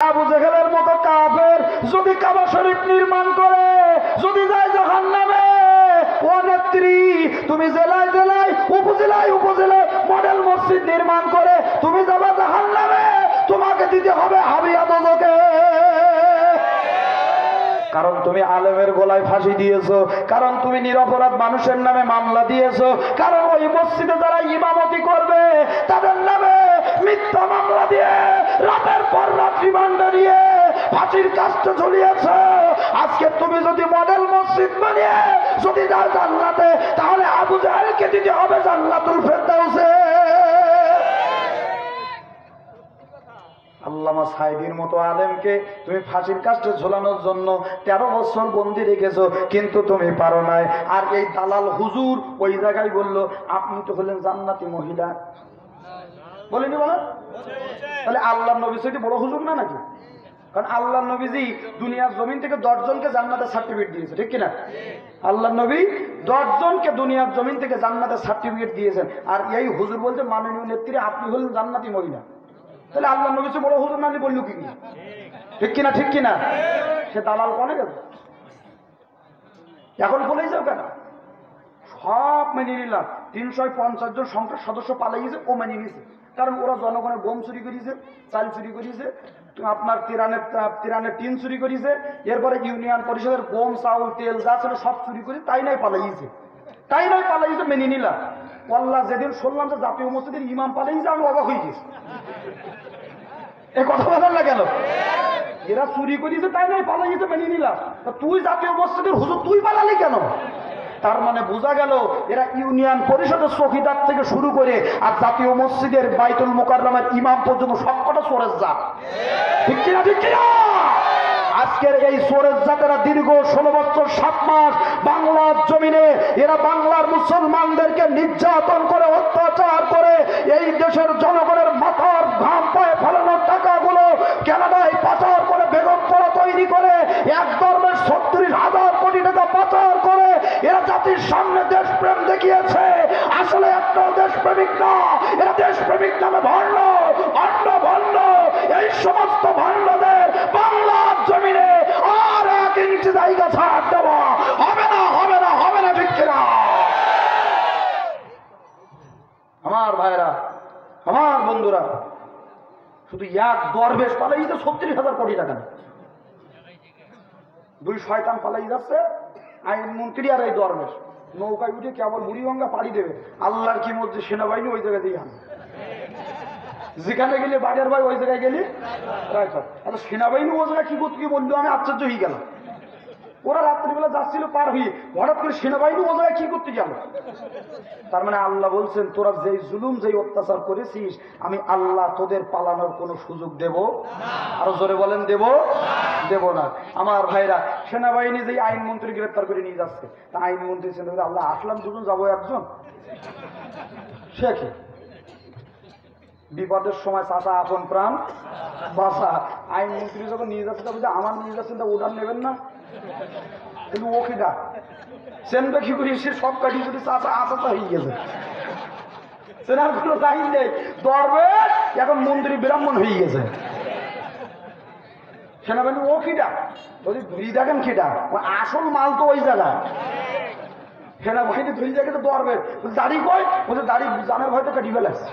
আবু জেহেলের মতো কাফের যদি কাবা শরীফ নির্মাণ করে যদি যায় জাহান্নামে, ও নেত্রী তুমি জেলায় জেলায় উপজেলায় উপজেলায় মডেল মসজিদ নির্মাণ করে তুমি যাবা জাহান্নামে, তোমাকে দিতে হবে হাবিয়া দোজখে। কারণ তুমি আলেমের গলায় ফাঁসি দিয়েছো, কারণ তুমি নিরপরাধ মানুষের নামে মামলা দিয়েছো, কারণ ওই মসজিদে যারা ইমামতি করবে তাদের নামে মিথ্যা মামলা দিয়ে রাতের পর রাত রিমান্ডে নিয়ে ফাঁসির কাজটা ঝুলিয়েছো। আজকে তুমি যদি মডেল মসজিদ বানিয়ে যদি যাও জান্নাতে, তাহলে আবু জাহেলকে দিতে হবে জান্নাতুল ফেরদাউসে। আল্লামা সাইদির মতো আলেমকে তুমি ফাঁসির কাস্টে ঝোলানোর জন্য 13 বছর বন্দি রেখেছো, কিন্তু তুমি পারো নাই। আর এই দালাল হুজুর ওই জায়গায় বললো আপনি তো হলেন জান্নাতি মহিলা, বলেনি বলো? তাহলে আল্লাহ নবী সেটি বড় হুজুর না নাকি? কারণ আল্লাহ নবীজি দুনিয়ার জমিন থেকে 10 জনকে জান্নাতের সার্টিফিকেট দিয়েছে, ঠিক কিনা? আল্লাহ নবী 10 জনকে দুনিয়ার জমিন থেকে জান্নাতের সার্টিফিকেট দিয়েছেন, আর এই হুজুর বলতে মাননীয় নেত্রী আপনি হলেন জান্নাতি মহিলা। তাহলে আল্লাহ নবী বড় হুজুর না বললো কি? ঠিক কিনা? ঠিক কিনা? সে দালাল কনে গেল? এখন বলেই যাও কেন? সব মেনে নিলাম। 350 জন সংসদ সদস্য পালাই গেছে, ও মেনে নিয়েছে। কারণ ওরা জনগণের গম চুরি করেছে, চাল চুরি করেছে, আপনার তিরানের টিন চুরি করেছে, এরপরে ইউনিয়ন পরিষদের গম চাউল তেল যা ছিল সব চুরি করে তাই নাই পালাইছে, তাই নাই পালাইছে, মেনে নিলাম। আল্লাহ যেদিন শুনলাম যে জাতীয় মসজিদের ইমাম পালাইছে আমি অবাক হয়ে গেছি। এই কথা বলার না কেন? এরা চুরি করেছে তাই নাই পালাইছে, মেনে নিলাম। তুই জাতীয় মসজিদের হুজুর তুই পালালি কেন? তার মানে বোঝা গেল এরা ইউনিয়ন পরিষদের চৌকিদার থেকে শুরু করে আর জাতীয় মসজিদের বাইতুল মুকাররমের ইমাম পর্যন্ত সবকটা চোরের জাত, ঠিক কিনা? ঠিক কিনা? আজকের এই চোরের জাতেরা দীর্ঘ 16 বছর 7 মাস বাংলার জমিনে এরা বাংলার মুসলমানদেরকে নির্যাতন করে অত্যাচার করে এই দেশের জনগণের মাথার ঘাম পায়ে ফেলানোর টাকাগুলো কানাডায় পাচার করে বেগমপুরা তৈরি করে এক ধর্মের 36,000 কোটি টাকা পাচার করে এরা জাতির সামনে দেশপ্রেম দেখিয়েছে। আসলে একটা দেশপ্রেমিক না, এরা দেশপ্রেমিক নামে ভণ্ড, অন্য ভণ্ড। এই সমস্ত ভণ্ডদের বাংলার জমিনে আর 1 ইঞ্চি জায়গা ছাড় দেওয়া হবে না, হবে না, হবে না, ঠিক কিনা? আমার ভাইরা, আমার বন্ধুরা, শুধু এক দরবেশ পালাই তো 36,000 কোটি টাকা, 2 শয়তান পালাই যাচ্ছে, আইনমন্ত্রী আর এই দরবেশ নৌকায় উঠে কেবল বুড়িগঙ্গা পাড়ি দেবে। আল্লাহর কি মধ্যে সেনাবাহিনী ওই জায়গায় দিয়ে আন, যেখানে গেলে বাজার ভাই ওই জায়গায় গেলি সেনাবাহিনী ওই জায়গায় কি করতে কি বললো, আমি আশ্চর্য হয়ে গেলাম। ওরা রাত্রিবেলা যাচ্ছিল পার হয়ে, হঠাৎ করে সেনাবাহিনী ও জায়গায় কি করতে গেল? তার মানে আল্লাহ বলছেন তোরা যেই জুলুম যেই অত্যাচার করেছিস আমি আল্লাহ তোদের পালানোর কোনো সুযোগ দেব? আরো জোরে বলেন, দেব? দেব না। আমার ভাইরা, সেনাবাহিনী যেই আইনমন্ত্রী গ্রেপ্তার করে নিয়ে যাচ্ছে, তা আইনমন্ত্রী আল্লাহ আসলাম 2 জন যাবো 1 জন, সে কি? বিপদের সময় চাচা আপন প্রাণ বাঁচা। আইনমন্ত্রী যখন নিয়ে যাচ্ছে তবে আমার নিয়ে যাচ্ছেন তা ওটার নেবেন না, কিন্তু ও কিটা সেনটা কি করি সে সব কাটিয়ে যদি চাচা আচা হয়ে গেছে, সেনার কোনো টাইম নেই। দরবেশ এখন মন্ত্রী ব্রাহ্মণ হয়ে গেছে। সেনাবাহিনী ও কিটা যদি ধরি দেখেন কিটা আসল মাল তো ওই জায়গা। সেনাবাহিনী ধরি দেখে তো দরবেশ দাড়ি কয় বলছে দাড়ি জানার হয়তো কাটি ফেলাচ্ছে।